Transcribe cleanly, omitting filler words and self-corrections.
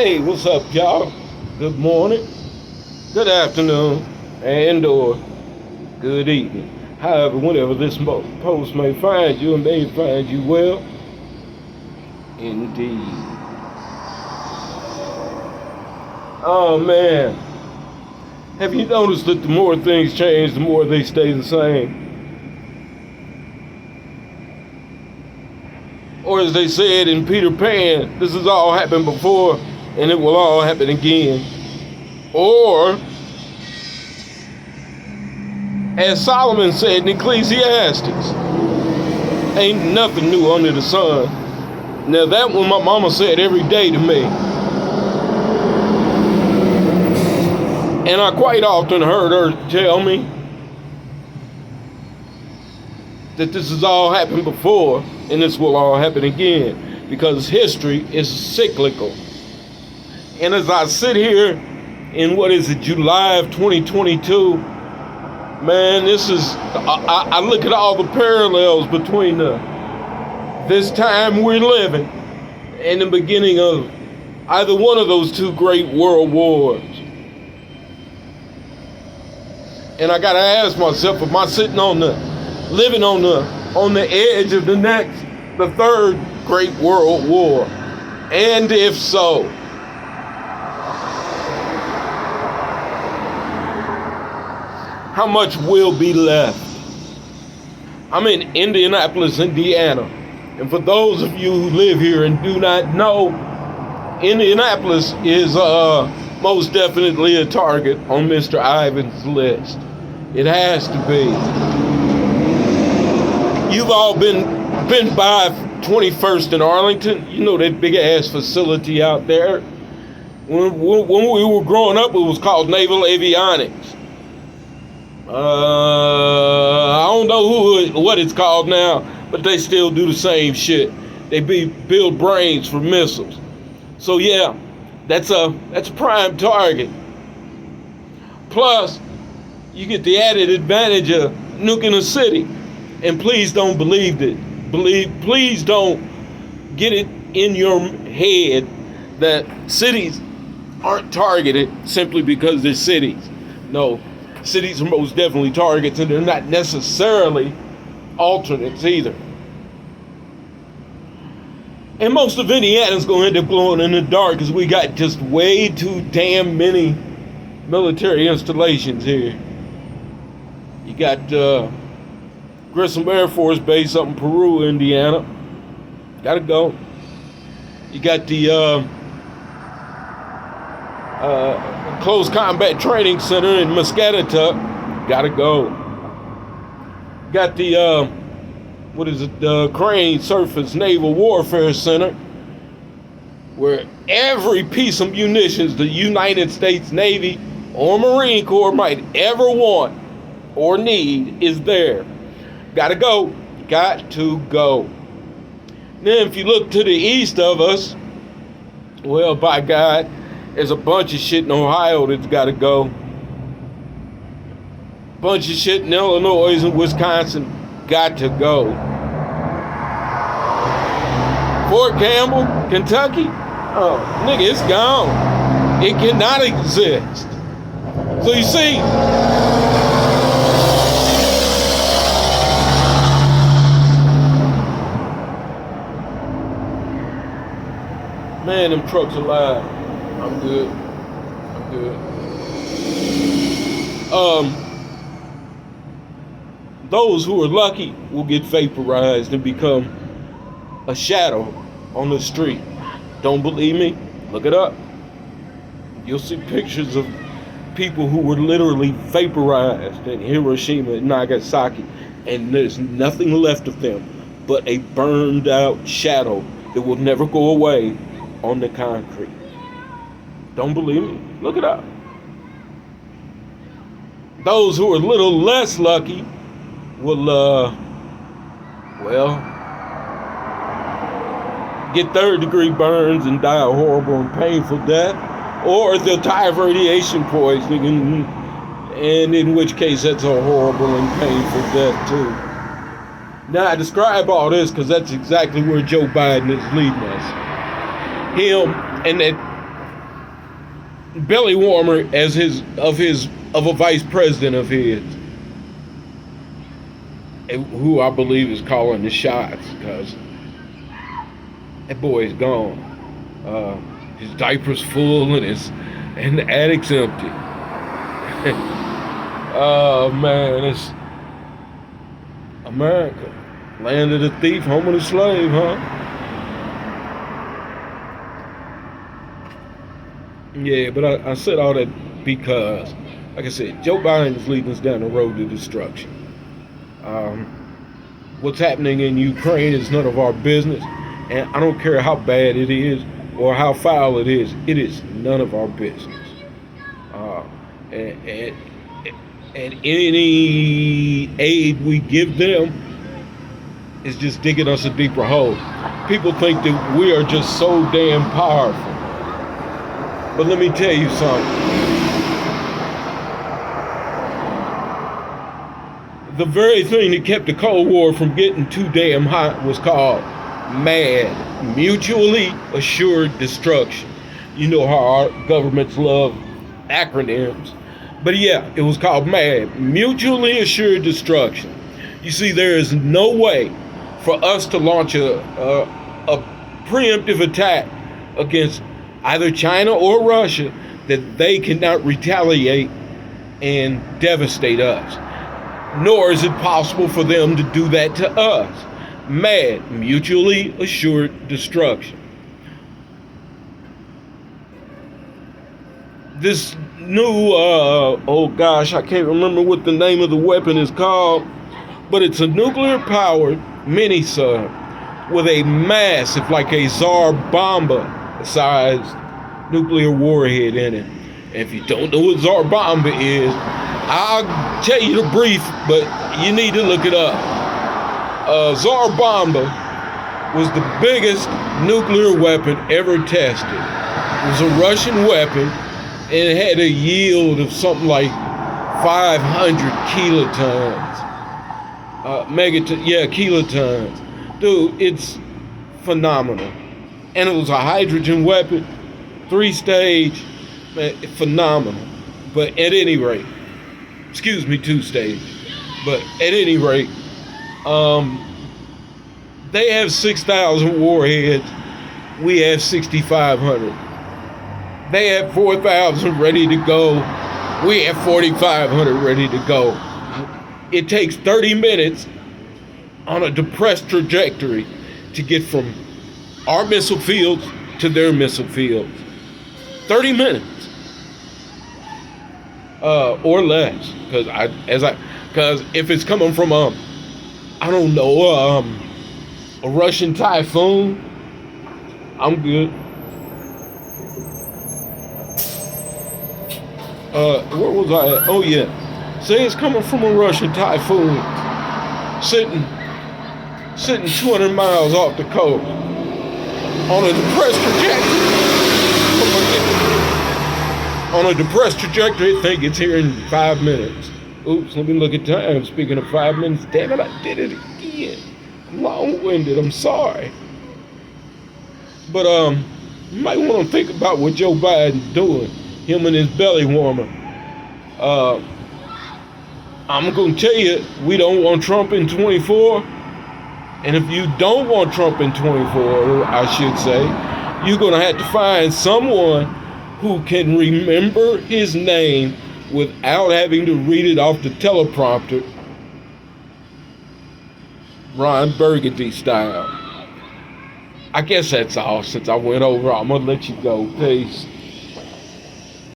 Hey, what's up, y'all? Good morning, good afternoon, and or good evening. However, whenever this post may find you and may find you well, indeed. Oh man, have you noticed that the more things change, the more they stay the same? Or as they said in Peter Pan, this has all happened before and it will all happen again. Or, as Solomon said in Ecclesiastes, ain't nothing new under the sun. Now that one my mama said every day to me. And I quite often heard her tell me that this has all happened before and this will all happen again, because history is cyclical. And as I sit here in July of 2022, man, I look at all the parallels between this time we're living and the beginning of either one of those two great world wars. And I gotta ask myself, am I living on the edge of the third great world war? And if so, how much will be left? I'm in Indianapolis, Indiana. And for those of you who live here and do not know, Indianapolis is most definitely a target on Mr. Ivan's list. It has to be. You've all been by 21st in Arlington. You know that big ass facility out there. When we were growing up, it was called Naval Avionics. I don't know what it's called now, but they still do the same shit. They build brains for missiles. So yeah, that's a prime target. Plus, you get the added advantage of nuking a city. And please don't please don't get it in your head that cities aren't targeted simply because they're cities. No, cities are most definitely targets, and they're not necessarily alternates either. And most of Indiana's going to end up glowing in the dark because we got just way too damn many military installations here. You got Grissom Air Force Base up in Peru, Indiana. Gotta go. You got the Close Combat Training Center in Muscatatuck. Gotta go. Got the the Crane Surface Naval Warfare Center, where every piece of munitions the United States Navy or Marine Corps might ever want or need is there. Gotta go. Got to go. Then if you look to the east of us, well, by God, there's a bunch of shit in Ohio that's gotta go. Bunch of shit in Illinois and Wisconsin got to go. Fort Campbell, Kentucky, oh, nigga, it's gone. It cannot exist. So you see, man, them trucks are live. I'm good. Those who are lucky will get vaporized and become a shadow on the street. Don't believe me? Look it up. You'll see pictures of people who were literally vaporized in Hiroshima and Nagasaki, and there's nothing left of them but a burned out shadow that will never go away on the concrete. Don't believe me? Look it up. Those who are a little less lucky will, get third-degree burns and die a horrible and painful death, or they'll die of radiation poisoning, and in which case that's a horrible and painful death too. Now I describe all this because that's exactly where Joe Biden is leading us. Him and that belly warmer as of a vice president of his, who I believe is calling the shots, because that boy is gone. His diaper's full and the attic's empty. Oh man, it's America, land of the thief, home of the slave, huh? Yeah, but I said all that because, like I said, Joe Biden is leading us down the road to destruction. What's happening in Ukraine is none of our business, and I don't care how bad it is or how foul it is none of our business. And any aid we give them is just digging us a deeper hole. People think that we are just so damn powerful. But let me tell you something. The very thing that kept the Cold War from getting too damn hot was called MAD, Mutually Assured Destruction. You know how our governments love acronyms. But yeah, it was called MAD, Mutually Assured Destruction. You see, there is no way for us to launch a preemptive attack against either China or Russia that they cannot retaliate and devastate us. Nor is it possible for them to do that to us. MAD, Mutually Assured Destruction. This new, oh gosh, I can't remember what the name of the weapon is called, but it's a nuclear-powered mini-sub with a massive, like a Tsar Bomba-sized nuclear warhead in it. And if you don't know what Tsar Bomba is, I'll tell you the brief, but you need to look it up. Tsar Bomba was the biggest nuclear weapon ever tested. It was a Russian weapon, and it had a yield of something like 500 kilotons. Kilotons. Dude, it's phenomenal. And it was a hydrogen weapon, 3-stage, phenomenal. But at any rate, 2-stage. But at any rate, they have 6,000 warheads. We have 6,500. They have 4,000 ready to go. We have 4,500 ready to go. It takes 30 minutes on a depressed trajectory to get from our missile fields to their missile fields. 30 minutes. Or less. Because if it's coming from a Russian Typhoon, I'm good. Where was I at? Oh yeah. Say it's coming from a Russian Typhoon, sitting 200 miles off the coast on a depressed trajectory. I think it's here in 5 minutes. Oops, let me look at time. Speaking of 5 minutes, damn it, I did it again. I'm long-winded, I'm sorry. But you might want to think about what Joe Biden's doing, him and his belly warmer. I'm going to tell you, we don't want Trump in 24. And if you don't want Trump in 24, I should say, you're going to have to find someone who can remember his name without having to read it off the teleprompter, Ron Burgundy style. I guess that's all. Since I went over, I'm going to let you go. Peace.